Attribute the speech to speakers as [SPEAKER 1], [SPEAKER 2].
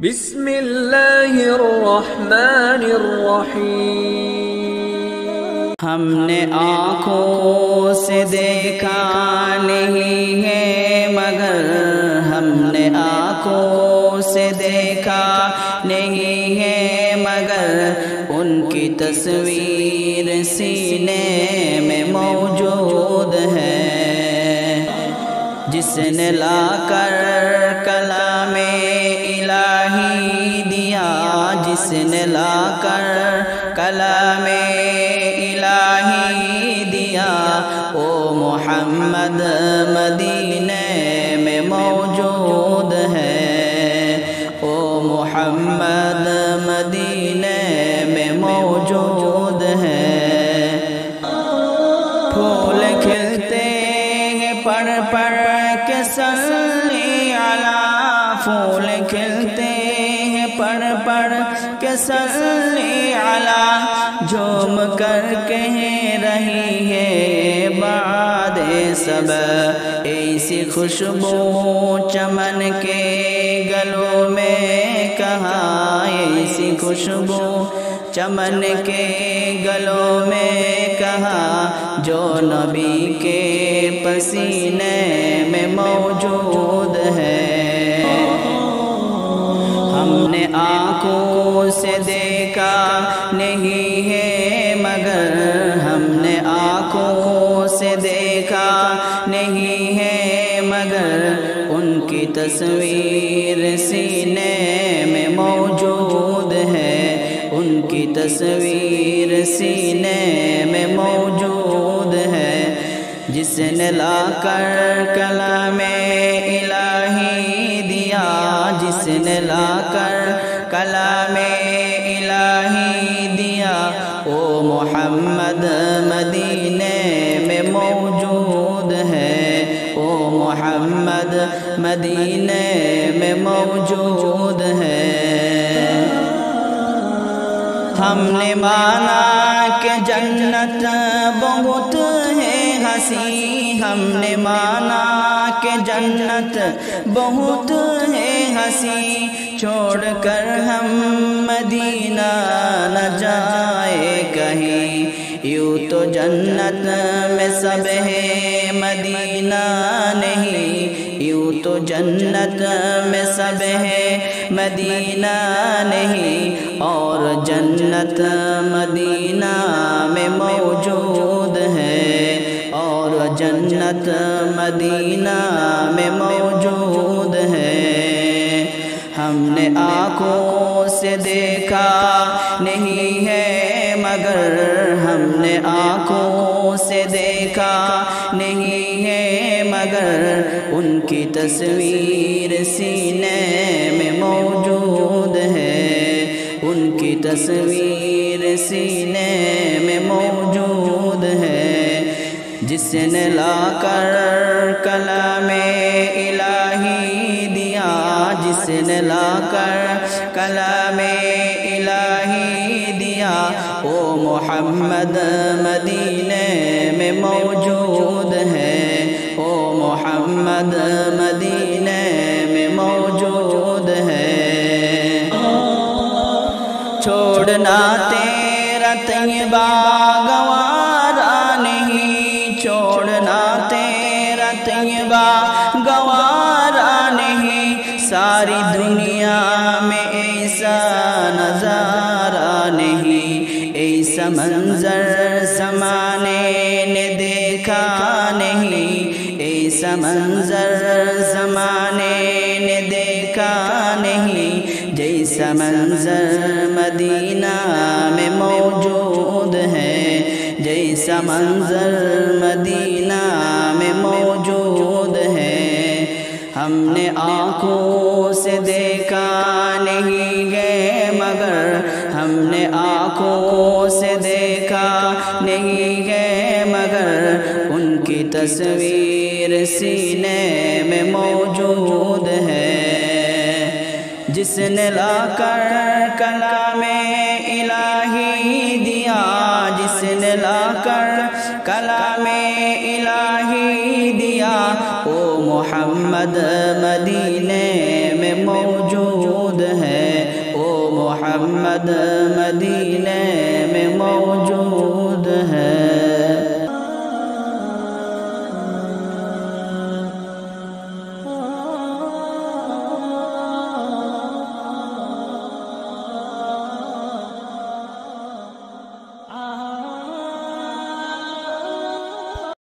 [SPEAKER 1] بسم اللہ الرحمن الرحیم۔
[SPEAKER 2] ہم نے آنکھوں سے دیکھا نہیں ہے مگر ہم نے آنکھوں سے دیکھا نہیں ہے مگر ان کی تصویر سینے میں موجود ہے، جس نے لا کر کلام الہی دیا، جس نے لا کر کلام الہی دیا، وہ محمد مدینے میں موجود ہے، وہ محمد مدینے میں موجود ہے۔ پھول کھلتے ہیں پڑھ پڑھ کے صلی علی، پھول کھلتے ہیں پڑھ پڑھ کے صلی علی، جھوم کر کہہ رہی ہے بعد سب، ایسی خوشبو چمن کے گلوں میں کہاں، ایسی خوشبو چمن کے گلوں میں کہاں، جو نبی کے پسینے میں موجود ہے۔ ہم نے آنکھوں سے دیکھا نہیں ہے مگر ہم نے آنکھوں سے دیکھا نہیں ہے مگر ان کی تصویر سینے میں موجود ہے، ان کی تصویر سینے میں موجود ہے، جس نے لا کر کلام الہی دیا، جس نے لا کر کلام الہی دیا، وہ محمد مدینے میں موجود ہے، وہ محمد مدینے میں موجود ہے۔ ہم نے مانا کہ جنت بہت ہے ہنسی، ہم نے مانا کہ جنت بہت ہے ہنسی، چھوڑ کر ہم مدینہ نہ جائے کہیں، یوں تو جنت میں سب ہے مدینہ نہیں، یوں تو جنت میں سب ہے مدینہ نہیں، اور جنت مدینہ میں موجود ہے، اور جنت مدینہ میں موجود ہے۔ ہم نے آنکھوں سے دیکھا نہیں ہے مگر ہم نے آنکھوں سے دیکھا نہیں ہے مگر ان کی تصویر سینے میں موجود ہے، ان کی تصویر سینے میں موجود ہے، جس نے لا کر کلام الہی دیا، جس نے لا کر کلام الہی دیا، وہ محمد مدینے میں موجود ہے، وہ محمد مدینے میں موجود ہے۔ چھوڑنا تیرا طیبہ گوارا نہیں، چھوڑنا تیرا طیبہ گوارا نہیں، ساری دنیا میں ایسا نظارہ نہیں، ایسا منظر زمانے نے دیکھا نہیں، ایسا منظر زمانے نے دیکھا نہیں، جیسا منظر مدینہ میں موجود ہے، جیسا منظر مدینہ میں موجود ہے۔ ہم نے آنکھوں سے دیکھا نہیں ہے مگر ہم نے آنکھوں سے دیکھا نہیں ہے مگر ان کی تصویر سینے میں موجود ہے، جس نے لا کر کلام الہی دیا، جس نے لا کر کلام الہی دیا، وہ محمد مدینے میں موجود ہے۔ محمد مدینے میں